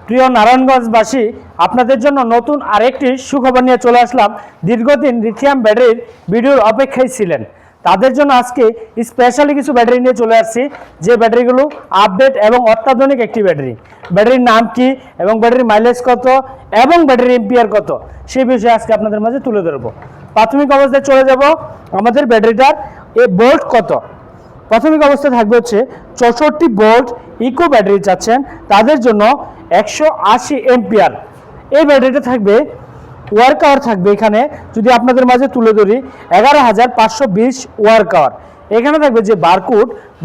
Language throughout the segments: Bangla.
প্রিয় নারায়ণগঞ্জবাসী, আপনাদের জন্য নতুন আরেকটি সুখবর নিয়ে চলে আসলাম। দীর্ঘদিন লিথিয়াম ব্যাটারির ভিডিওর অপেক্ষায় ছিলেন, তাদের জন্য আজকে স্পেশালি কিছু ব্যাটারি নিয়ে চলে আসছি, যে ব্যাটারিগুলো আপডেট এবং অত্যাধুনিক একটি ব্যাটারি। ব্যাটারির নাম কি এবং ব্যাটারির মাইলেজ কত এবং ব্যাটারি এম্পিয়ার কত, সেই বিষয়ে আজকে আপনাদের মাঝে তুলে ধরবো। প্রাথমিক অবস্থায় চলে যাব আমাদের ব্যাটারিটার ভোল্ট কত। প্রাথমিক অবস্থায় থাকবে হচ্ছে 64 ভোল্ট ইকো ব্যাটারি চাচ্ছেন, তাদের জন্য 180 এম্পিয়ার এই ব্যাটারিটা থাকবে। ওয়ার্ক আওয়ার থাকবে এখানে, যদি আপনাদের মাঝে তুলে ধরি, 11,520 ওয়ার্ক আওয়ার। এখানে থাকবে যে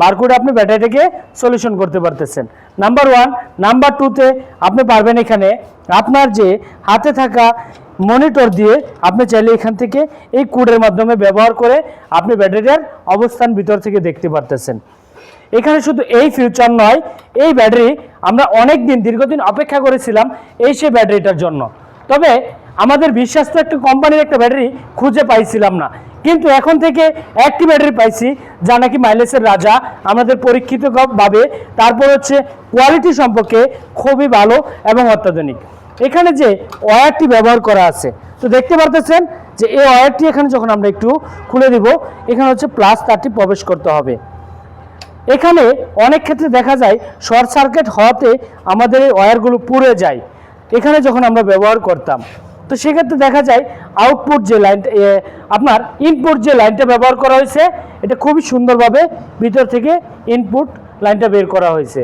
বারকোড আপনি ব্যাটারিটাকে সলিউশন করতে পারতেছেন। নাম্বার 1। নাম্বার 2তে আপনি পারবেন এখানে আপনার যে হাতে থাকা মনিটর দিয়ে আপনি চাইলে এখান থেকে এই কোডের মাধ্যমে ব্যবহার করে আপনি ব্যাটারিটার অবস্থান ভিতর থেকে দেখতে পারতেছেন। এখানে শুধু এই ফিউচার নয়, এই ব্যাটারি আমরা দীর্ঘদিন অপেক্ষা করেছিলাম এই সেই ব্যাটারিটার জন্য। তবে আমাদের বিশ্বাস্ত একটা কোম্পানির একটা ব্যাটারি খুঁজে পাইছিলাম না, কিন্তু এখন থেকে একটি ব্যাটারি পাইছি যা নাকি মাইলেজের রাজা, আমাদের পরীক্ষিত ভাবে, তারপর হচ্ছে কোয়ালিটি সম্পর্কে খুবই ভালো এবং অত্যাধুনিক। এখানে যে ওয়্যারটি ব্যবহার করা আছে, তো দেখতে পারতেছেন যে এই ওয়্যারটি এখানে যখন আমরা একটু খুলে দিব, এখানে হচ্ছে প্লাস তারটি প্রবেশ করতে হবে। এখানে অনেক ক্ষেত্রে দেখা যায় শর্ট সার্কিট হওয়াতে আমাদের এই ওয়্যারগুলো পুড়ে যায় এখানে যখন আমরা ব্যবহার করতাম। তো সেক্ষেত্রে দেখা যায় আউটপুট যে লাইনটা, আপনার ইনপুট যে লাইনটা ব্যবহার করা হয়েছে, এটা খুবই সুন্দরভাবে ভিতর থেকে ইনপুট লাইনটা বের করা হয়েছে।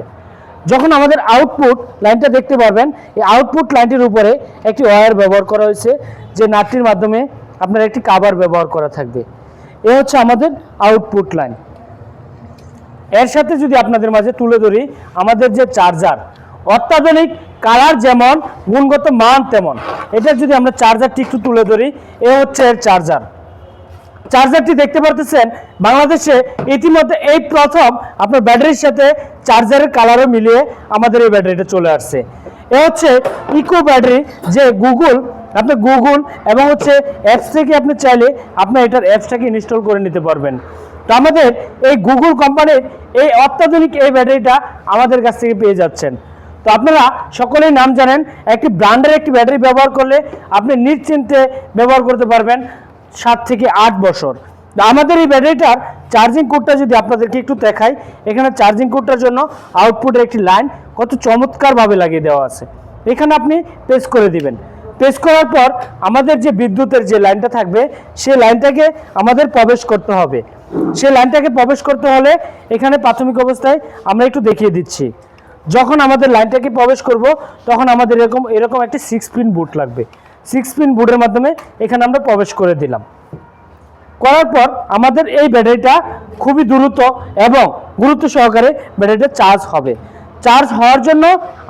যখন আমাদের আউটপুট লাইনটা দেখতে পারবেন, এই আউটপুট লাইনটির উপরে একটি ওয়্যার ব্যবহার করা হয়েছে, যে নাটটির মাধ্যমে আপনার একটি কাভার ব্যবহার করা থাকবে। এ হচ্ছে আমাদের আউটপুট লাইন। এর সাথে যদি আপনাদের মাঝে তুলে ধরি আমাদের যে চার্জার, অত্যাধুনিক, কালার যেমন, গুণগত মান তেমন। এটা যদি আমরা চার্জারটি একটু তুলে ধরি, এ হচ্ছে এর চার্জারটি দেখতে পারতেছেন। বাংলাদেশে ইতিমধ্যে এই প্রথম আপনার ব্যাটারির সাথে চার্জারের কালারও মিলিয়ে আমাদের এই ব্যাটারিটা চলে আসছে। এ হচ্ছে ইকো ব্যাটারি, যে গুগল এবং হচ্ছে অ্যাপস থেকে আপনি চাইলে আপনার এটার অ্যাপসটাকে ইনস্টল করে নিতে পারবেন। তো আমাদের এই গুগল কোম্পানির এই অত্যাধুনিক এই ব্যাটারিটা আমাদের কাছ থেকে পেয়ে যাচ্ছেন। তো আপনারা সকলেই নাম জানেন, একটি ব্র্যান্ডের একটি ব্যাটারি ব্যবহার করলে আপনি নিশ্চিন্তে ব্যবহার করতে পারবেন 7 থেকে 8 বছর। আমাদের এই ব্যাটারিটার চার্জিং কোডটা যদি আপনাদেরকে একটু দেখাই, এখানে চার্জিং কোডটার জন্য আউটপুটের একটি লাইন কত চমৎকারভাবে লাগিয়ে দেওয়া আছে। এখানে আপনি প্রেস করে দিবেন। প্রেস করার পর আমাদের যে বিদ্যুতের যে লাইনটা থাকবে, সেই লাইনটাকে আমাদের প্রবেশ করতে হবে। সেই লাইনটাকে প্রবেশ করতে হলে এখানে প্রাথমিক অবস্থায় আমরা একটু দেখিয়ে দিচ্ছি। যখন আমাদের লাইনটাকে প্রবেশ করব, তখন আমাদের এরকম একটি 6 পিন বুট লাগবে। 6 পিন বুটের মাধ্যমে এখানে আমরা প্রবেশ করে দিলাম। করার পর আমাদের এই ব্যাটারিটা খুবই দ্রুত এবং গুরুত্ব সহকারে ব্যাটারিটা চার্জ হবে। চার্জ হওয়ার জন্য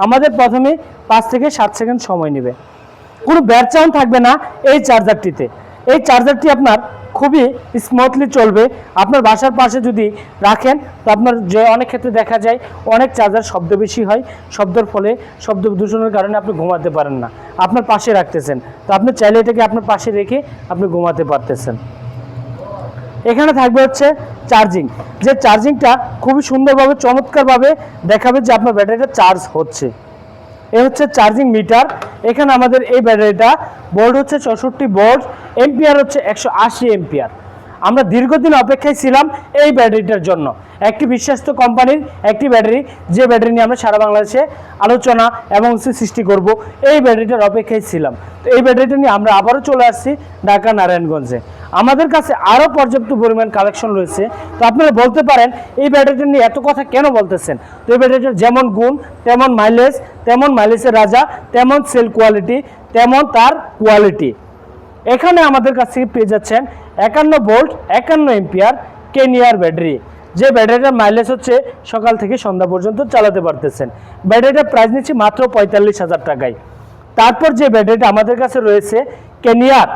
আমাদের প্রথমে 5 থেকে 7 সেকেন্ড সময় নেবে। কোনো ব্যাটচাউন থাকবে না এই চার্জারটিতে। এই চার্জারটি আপনার খুবই স্মুথলি চলবে। আপনার বাসার পাশে যদি রাখেন, তো আপনার যে অনেক ক্ষেত্রে দেখা যায় অনেক চার্জার শব্দ বেশি হয়, শব্দের ফলে, শব্দ দূষণের কারণে আপনি ঘুমাতে পারেন না। আপনার পাশে রাখতেছেন, তো আপনি চাইলে এটাকে আপনার পাশে রেখে আপনি ঘুমাতে পারতেছেন। এখানে থাকবে হচ্ছে চার্জিং, যে চার্জিংটা খুবই সুন্দরভাবে, চমৎকারভাবে দেখাবে যে আপনার ব্যাটারিটা চার্জ হচ্ছে। এ হচ্ছে চার্জিং মিটার। এখানে আমাদের এই ব্যাটারিটা ভোল্ট হচ্ছে 64 ভোল্ট, এম্পিয়ার হচ্ছে 180 এম্পিয়ার। আমরা দীর্ঘদিন অপেক্ষায় ছিলাম এই ব্যাটারিটার জন্য, একটি বিশ্বস্ত কোম্পানির একটি ব্যাটারি, যে ব্যাটারি নিয়ে আমরা সারা বাংলাদেশে আলোচনা এবং সৃষ্টি করব, এই ব্যাটারিটার অপেক্ষায় ছিলাম। তো এই ব্যাটারিটা নিয়ে আমরা আবারও চলে আসছি ঢাকা নারায়ণগঞ্জে। আমাদের কাছে আরও পর্যাপ্ত পরিমাণ কালেকশন রয়েছে। তো আপনারা বলতে পারেন এই ব্যাটারিটা নিয়ে এত কথা কেন বলতেছেন? তো এই ব্যাটারিটার যেমন গুণ তেমন মাইলেজ, তেমন মাইলেজের রাজা, তেমন সেল কোয়ালিটি, তেমন তার কোয়ালিটি। এখানে আমাদের কাছ থেকে পেয়ে যাচ্ছেন 51 ভোল্ট 51 এম্পিয়ার কেনিয়ার ব্যাটারি, যে ব্যাটারিটার মাইলেজ হচ্ছে সকাল থেকে সন্ধ্যা পর্যন্ত চালাতে পারতেছেন। ব্যাটারিটার প্রাইস নিচ্ছি মাত্র 45,000 টাকায়। তারপর যে ব্যাটারিটা আমাদের কাছে রয়েছে কেনিয়ার,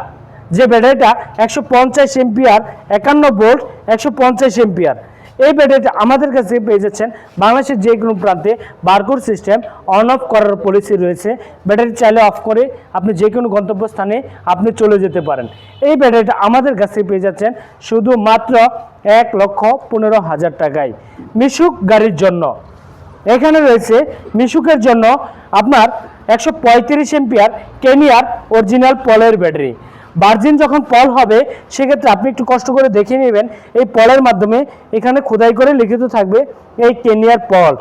যে ব্যাটারিটা 150 এম্পিয়ার 51 ভোল্ট 150 এম্পিয়ার, এই ব্যাটারিটা আমাদের কাছে পেয়ে যাচ্ছেন বাংলাদেশের যে কোনো প্রান্তে। বারকোড সিস্টেম অন অফ করার পলিসি রয়েছে। ব্যাটারি চাইলে অফ করে আপনি যে কোনো গন্তব্যস্থানে আপনি চলে যেতে পারেন। এই ব্যাটারিটা আমাদের কাছে পেয়ে যাচ্ছেন শুধুমাত্র 1,15,000 টাকায় মিশুক গাড়ির জন্য। এখানে রয়েছে মিশুকের জন্য আপনার 135 এম্পিয়ার কেনিয়ার অরিজিনাল পলের ব্যাটারি। ভার্জিন যখন পল হবে সেক্ষেত্রে আপনি একটু কষ্ট করে দেখে নেবেন, এই পলের মাধ্যমে এখানে খোদাই করে লিখিত থাকবে এই কেনিয়ার পল।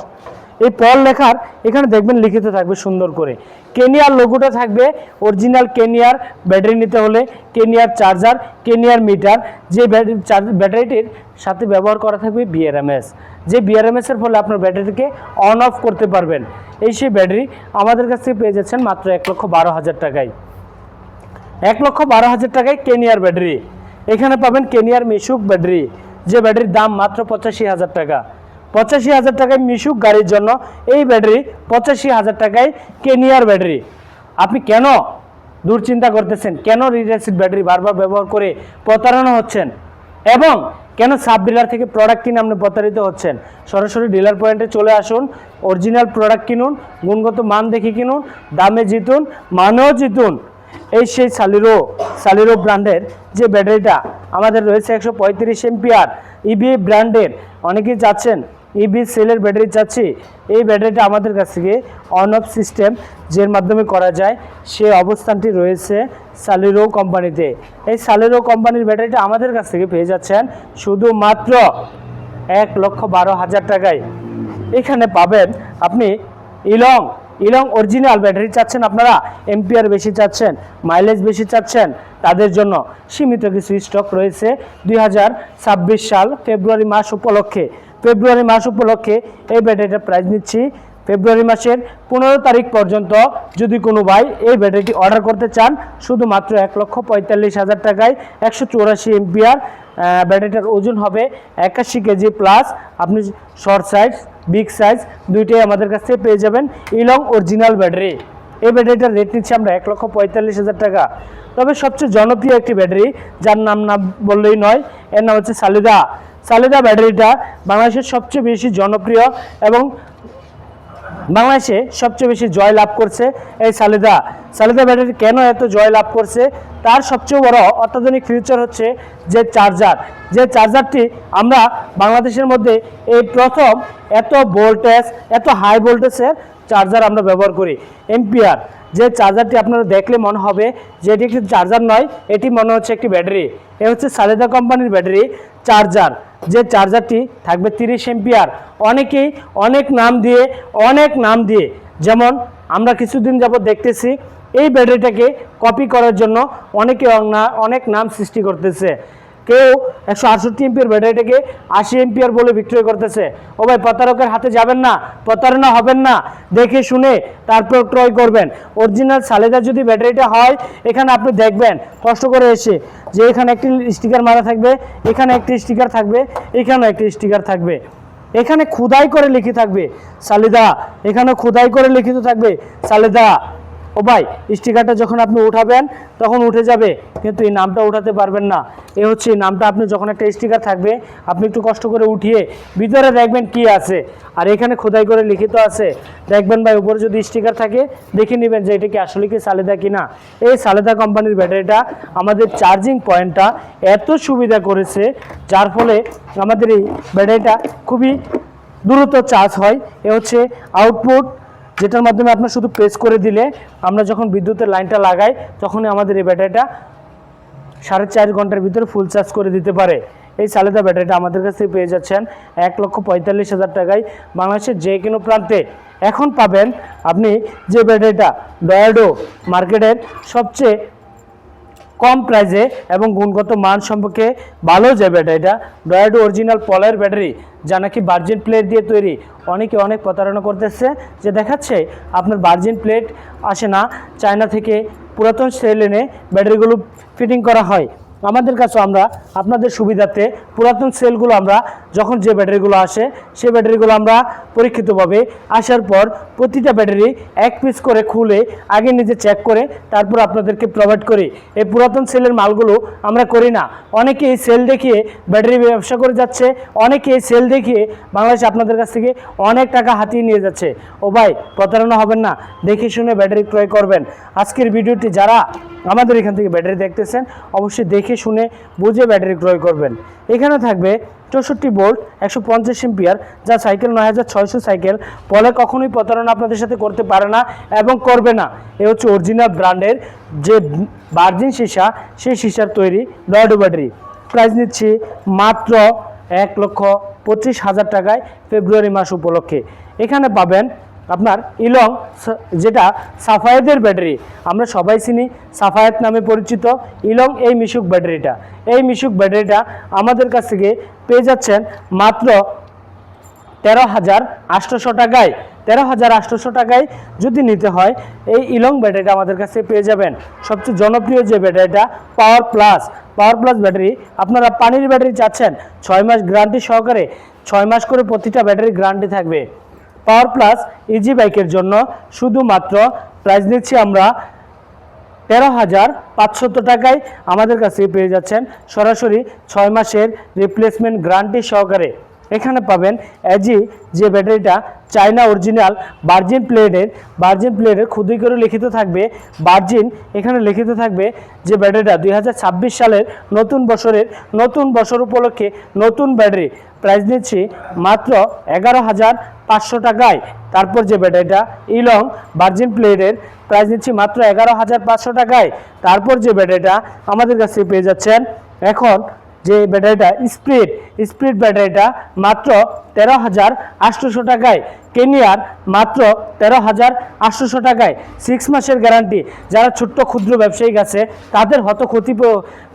এই পল লেখার এখানে দেখবেন লিখিত থাকবে সুন্দর করে, কেনিয়ার লোগোটা থাকবে। অরিজিনাল কেনিয়ার ব্যাটারি নিতে হলে কেনিয়ার চার্জার, কেনিয়ার মিটার, যে ব্যাটারিটির সাথে ব্যবহার করা থাকবে বিআরএমএস, যে বিআরএমএস এর ফলে আপনার ব্যাটারিকে অন অফ করতে পারবেন। এই সেই ব্যাটারি আমাদের কাছ থেকে পেয়ে যাচ্ছেন মাত্র 1,12,000 টাকায়। 1,12,000 টাকায় কেনিয়ার ব্যাটারি। এখানে পাবেন কেনিয়ার মিশুক ব্যাটারি, যে ব্যাটারির দাম মাত্র 85,000 টাকা। 85,000 টাকায় মিশুক গাড়ির জন্য এই ব্যাটারি, 85,000 টাকায় কেনিয়ার ব্যাটারি। আপনি কেন দুশ্চিন্তা করতেছেন, কেন রিড অ্যাসিড ব্যাটারি বারবার ব্যবহার করে প্রতারণা হচ্ছেন, এবং কেন সাব ডিলার থেকে প্রোডাক্ট কিনে আপনি প্রতারিত হচ্ছেন? সরাসরি ডিলার পয়েন্টে চলে আসুন, অরিজিনাল প্রোডাক্ট কিনুন, গুণগত মান দেখে কিনুন, দামে জিতুন, মানেও জিতুন। এই সেই সালিরো ব্র্যান্ডের যে ব্যাটারিটা আমাদের রয়েছে 135 এম্পিয়ার ইবি ব্র্যান্ডের, অনেকেই চাচ্ছেন ইবি সেলের ব্যাটারি চাচ্ছি, এই ব্যাটারিটা আমাদের কাছ থেকে অন অফ সিস্টেম যের মাধ্যমে করা যায়, সে অবস্থানটি রয়েছে সালিরো কোম্পানিতে। এই সালিরো কোম্পানির ব্যাটারিটা আমাদের কাছ থেকে পেয়ে যাচ্ছেন শুধুমাত্র 1,12,000 টাকায়। এখানে পাবেন আপনি ইলং অরিজিনাল ব্যাটারি চাচ্ছেন আপনারা, এম্পিয়ার বেশি চাচ্ছেন, মাইলেজ বেশি চাচ্ছেন, তাদের জন্য সীমিত কিছু স্টক রয়েছে 2026 সাল ফেব্রুয়ারি মাস উপলক্ষে। এই ব্যাটারিটার প্রাইস নিচ্ছি ফেব্রুয়ারি মাসের 15 তারিখ পর্যন্ত। যদি কোনো ভাই এই ব্যাটারিটি অর্ডার করতে চান শুধুমাত্র 1,45,000 টাকায়। 184 এম্পিয়ার ব্যাটারিটার ওজন হবে 81 কেজি প্লাস। আপনি শর্ট সাইজ, বিগ সাইজ দুইটাই আমাদের কাছ থেকে পেয়ে যাবেন ইলং অরিজিনাল ব্যাটারি। এই ব্যাটারিটার রেট নিচ্ছে আমরা 1,45,000 টাকা। তবে সবচেয়ে জনপ্রিয় একটি ব্যাটারি, যার নাম না বললেই নয়, এর নাম হচ্ছে সালিদা ব্যাটারিটা বাংলাদেশের সবচেয়ে বেশি জনপ্রিয় এবং বাংলাদেশে সবচেয়ে বেশি জয় লাভ করছে এই সালিদা ব্যাটারি। কেন এত জয় লাভ করছে? তার সবচেয়ে বড় অত্যাধুনিক ফিউচার হচ্ছে যে চার্জারটি আমরা বাংলাদেশের মধ্যে এই প্রথম এত হাই ভোল্টেজের চার্জার আমরা ব্যবহার করি। এম্পিয়ার যে চার্জারটি আপনারা দেখলে মনে হবে যে এটি একটি চার্জার নয়, এটি মনে হচ্ছে একটি ব্যাটারি। এ হচ্ছে সালিদা কোম্পানির ব্যাটারি চার্জার, যে চার্জারটি থাকবে 30 এম্পিয়ার। অনেকেই অনেক নাম দিয়ে যেমন আমরা কিছুদিন যাবত দেখতেছি এই ব্যাটারিটাকে কপি করার জন্য অনেকে অনেক নাম সৃষ্টি করতেছে। কেউ 168 এম্পিয়ার ব্যাটারিটাকে 80 এম্পিয়ার বলে বিক্রয় করতেছে। ও ভাই, প্রতারকের হাতে যাবেন না, প্রতারণা হবেন না, দেখে শুনে তারপর ক্রয় করবেন। অরিজিনাল সালিদা যদি ব্যাটারিটা হয়, এখানে আপনি দেখবেন কষ্ট করে এসে যে এখানে একটি স্টিকার মারা থাকবে, এখানে একটি স্টিকার থাকবে, এখানে একটি স্টিকার থাকবে, এখানে খোদাই করে লিখে থাকবে সালিদা, এখানে খোদাই করে লিখিত থাকবে সালিদা। ও ভাই, স্টিকারটা যখন আপনি উঠাবেন তখন উঠে যাবে, কিন্তু এই নামটা উঠাতে পারবেন না। এ হচ্ছে এই নামটা, আপনি যখন একটা স্টিকার থাকবে আপনি একটু কষ্ট করে উঠিয়ে ভিতরে দেখবেন কি আছে, আর এখানে খোদাই করে লিখিত আছে। দেখবেন ভাই, উপরে যদি স্টিকার থাকে দেখে নেবেন যে এটা কি আসলে কি সালিদা কিনা। এই সালিদা কোম্পানির ব্যাটারিটা আমাদের চার্জিং পয়েন্টটা এত সুবিধা করেছে, যার ফলে আমাদের এই ব্যাটারিটা খুবই দ্রুত চার্জ হয়। এ হচ্ছে আউটপুট, যেটার মাধ্যমে আপনার শুধু প্রেস করে দিলে আমরা যখন বিদ্যুতের লাইনটা লাগাই তখনই আমাদের এই ব্যাটারিটা 4.5 ঘন্টার ভিতরে ফুল চার্জ করে দিতে পারে। এই সালিদা ব্যাটারিটা আমাদের কাছ থেকে পেয়ে যাচ্ছেন 1,45,000 টাকায় বাংলাদেশের যে কোনো প্রান্তে। এখন পাবেন আপনি যে ব্যাটারিটা ডয়াডো মার্কেটের সবচেয়ে কম প্রাইসে এবং গুণগত মান সম্পর্কে ভালো যে ব্যাটারিটা, ডয়াডো অরিজিনাল পলের ব্যাটারি, যা নাকি ভার্জিন প্লেট দিয়ে তৈরি। অনেকে অনেক প্রতারণা করতেছে, যে দেখাচ্ছে আপনার ভার্জিন প্লেট আসে না, চায়না থেকে পুরাতন সেল এনে ব্যাটারিগুলো ফিটিং করা হয়। আমাদের কাছে আমরা আপনাদের সুবিধার্থে পুরাতন সেলগুলো আমরা যখন যে ব্যাটারিগুলো আসে সেই ব্যাটারিগুলো আমরা পরীক্ষিতভাবে আসার পর প্রতিটা ব্যাটারি এক পিস করে খুলে আগে নিজে চেক করে তারপর আপনাদেরকে প্রোভাইড করি। এই পুরাতন সেলের মালগুলো আমরা করি না। অনেকে এই সেল দেখিয়ে ব্যাটারি ব্যবসা করে যাচ্ছে, অনেকে এই সেল দেখিয়ে বাংলাদেশে আপনাদের কাছ থেকে অনেক টাকা হাতিয়ে নিয়ে যাচ্ছে। ও ভাই, প্রতারণা হবেন না, দেখে শুনে ব্যাটারি ক্রয় করবেন। আজকের ভিডিওটি যারা আমাদের এখান থেকে ব্যাটারি দেখতেছেন অবশ্যই দেখে শুনে বুঝে ব্যাটারি ক্রয় করবেন। এখানে থাকবে 64 ভোল্ট 150 এম্পিয়ার, যা সাইকেল 9600 সাইকেল বলে কখনোই প্রতারণা আপনাদের সাথে করতে পারে না এবং করবে না। এ হচ্ছে অরিজিনাল ব্র্যান্ডের যে ভার্জিন সীসা, সেই সীসার তৈরি লর্ড ব্যাটারি। প্রাইস নিচ্ছি মাত্র 1,25,000 টাকায় ফেব্রুয়ারি মাস উপলক্ষে। এখানে পাবেন আপনার ইলং, যেটা সাফায়েতের ব্যাটারি, আমরা সবাই চিনি সাফায়েত নামে পরিচিত ইলং এই মিশুক ব্যাটারিটা। এই মিশুক ব্যাটারিটা আমাদের কাছ থেকে পেয়ে যাচ্ছেন মাত্র 13,800 টাকায়। 13,800 টাকায় যদি নিতে হয় এই ইলং ব্যাটারিটা আমাদের কাছে পেয়ে যাবেন। সবচেয়ে জনপ্রিয় যে ব্যাটারিটা পাওয়ার প্লাস ব্যাটারি, আপনারা পানির ব্যাটারি চাচ্ছেন 6 মাস গ্যারান্টি সহকারে, 6 মাস করে প্রতিটা ব্যাটারি গ্যারান্টি থাকবে। পাওয়ার প্লাস ইজি বাইকের জন্য শুধুমাত্র প্রাইস নিচ্ছি আমরা 13,500 টাকায় আমাদের কাছে পেয়ে যাচ্ছেন সরাসরি 6 মাসের রিপ্লেসমেন্ট গ্যারান্টি সহকারে। এখানে পাবেন এজি যে ব্যাটারিটা চায়না অরিজিনাল ভার্জিন প্লেটের খুদই করে লিখিত থাকবে ভার্জিন। এখানে লিখিত থাকবে যে ব্যাটারিটা 2026 সালের নতুন বছর উপলক্ষে নতুন ব্যাটারি। প্রাইস নিচ্ছি মাত্র 11,500 টাকায়। তারপর যে ব্যাটারিটা ইলং ভার্জিন প্লেটের, প্রাইস নিচ্ছি মাত্র 11,500 টাকায়। তারপর যে ব্যাটারিটা আমাদের কাছে পেয়ে যাচ্ছেন এখন যে ব্যাটারিটা স্পিড ব্যাটারিটা মাত্র 13,800 টাকায়। কেনিয়ার মাত্র 13,800 টাকায় 6 মাসের গ্যারান্টি। যারা ছোট্ট ক্ষুদ্র ব্যবসায়িক আছে তাদের হয়তো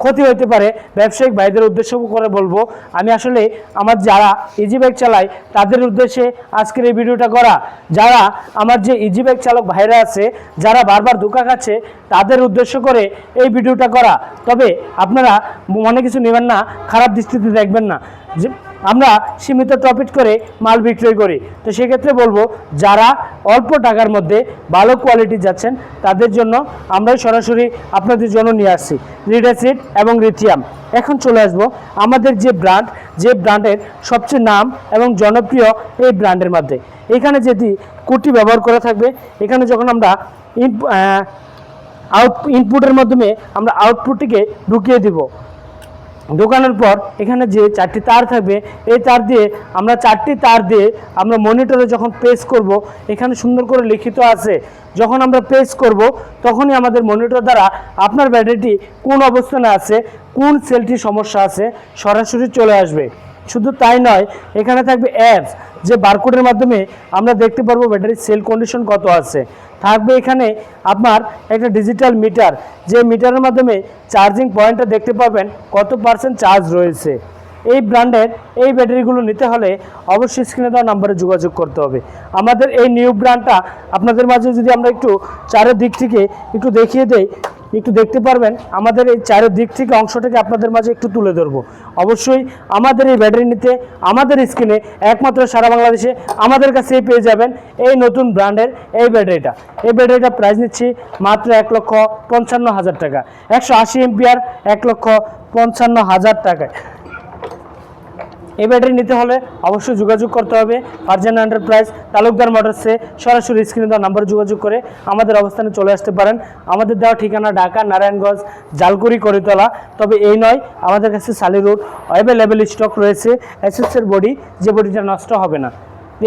ক্ষতি হতে পারে, ব্যবসায়িক ভাইদের উদ্দেশ্য করে বলবো, আমি আসলে আমার যারা ইজি বাইক চালায় তাদের উদ্দেশ্যে আজকের এই ভিডিওটা করা। যারা আমার যে ইজি বাইক চালক ভাইরা আছে যারা বারবার ধোঁকা খাচ্ছে তাদের উদ্দেশ্য করে এই ভিডিওটা করা। তবে আপনারা মনে কিছু নেবেন না, খারাপ দৃষ্টিতে দেখবেন না, যে আমরা সীমিত প্রফিট করে মাল বিক্রয় করি। তো সেক্ষেত্রে বলবো যারা অল্প টাকার মধ্যে ভালো কোয়ালিটি যাচ্ছেন তাদের জন্য আমরাই সরাসরি আপনাদের জন্য নিয়ে আসছি লিড অ্যাসিড এবং লিথিয়াম। এখন চলে আসবো আমাদের যে ব্র্যান্ডের সবচেয়ে নাম এবং জনপ্রিয় এই ব্র্যান্ডের মধ্যে। এখানে যেটি কুটি ব্যবহার করা থাকবে, এখানে যখন আমরা ইনপুটের মাধ্যমে আমরা আউটপুটটিকে ঢুকিয়ে দিব, ঢোকানোর পর এখানে যে 4টি তার থাকবে, এই তার দিয়ে আমরা মনিটরে যখন প্রেস করব, এখানে সুন্দর করে লিখিত আছে, যখন আমরা প্রেস করব তখনই আমাদের মনিটর দ্বারা আপনার ব্যাটারিটি কোন অবস্থানে আছে, কোন সেলটি সমস্যা আছে সরাসরি চলে আসবে। শুধু তাই নয়, এখানে থাকবে অ্যাপস, যে বারকোডের মাধ্যমে আমরা দেখতে পারবো ব্যাটারির সেল কন্ডিশন কত আছে। থাকবে এখানে আপনার একটা ডিজিটাল মিটার, যে মিটারের মাধ্যমে চার্জিং পয়েন্টটা দেখতে পাবেন কত % চার্জ রয়েছে। এই ব্র্যান্ডের এই ব্যাটারিগুলো নিতে হলে অবশ্যই স্ক্রিনে দেওয়া নাম্বারে যোগাযোগ করতে হবে। আমাদের এই নিউ ব্র্যান্ডটা আপনাদের মাঝে যদি আমরা একটু চারিদিক থেকে একটু দেখিয়ে দেই, একটু দেখতে পারবেন আমাদের এই চারিদিক থেকে অংশটাকে আপনাদের মাঝে একটু তুলে ধরবো। অবশ্যই আমাদের এই ব্যাটারি নিতে আমাদের স্ক্রিনে একমাত্র সারা বাংলাদেশে আমাদের কাছেই পেয়ে যাবেন এই নতুন ব্র্যান্ডের এই ব্যাটারিটা। এই ব্যাটারিটা প্রাইস নিচ্ছি মাত্র 1,55,000 টাকা, 180 এম্পিয়ার 1,55,000 টাকায়। এই ব্যাটারি নিতে হলে অবশ্যই যোগাযোগ করতে হবে ফারজানা এন্টারপ্রাইজ তালুকদার মোটরসে। সরাসরি স্ক্রিনে দেওয়া নাম্বারে যোগাযোগ করে আমাদের অবস্থানে চলে আসতে পারেন। আমাদের দেওয়া ঠিকানা ঢাকা নারায়ণগঞ্জ জালকুড়ি করিতলা। তবে এই নয়, আমাদের কাছে সালি রোড অ্যাভেলেবেল স্টক রয়েছে এসএসের বডি, যে বডিটা নষ্ট হবে না।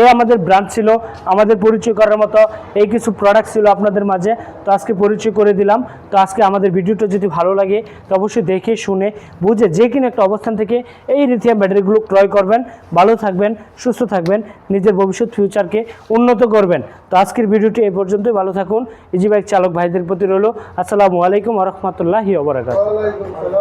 এই আমাদের ব্র্যান্ড ছিল, আমাদের পরিচয় করার মতো এই কিছু প্রোডাক্ট ছিল আপনাদের মাঝে, তো আজকে পরিচয় করে দিলাম। তো আজকে আমাদের ভিডিওটা যদি ভালো লাগে তো অবশ্যই দেখে শুনে বুঝে যে কিনা একটা অবস্থান থেকে এই লিথিয়াম ব্যাটারিগুলো ক্রয় করবেন। ভালো থাকবেন, সুস্থ থাকবেন, নিজের ভবিষ্যৎ ফিউচারকে উন্নত করবেন। তো আজকের ভিডিওটি এই পর্যন্তই। ভালো থাকুন। ইজি বাইক চালক ভাইদের প্রতি রইল আসসালামু আলাইকুম ওয়া রাহমাতুল্লাহি ওয়া বারাকাতুহু।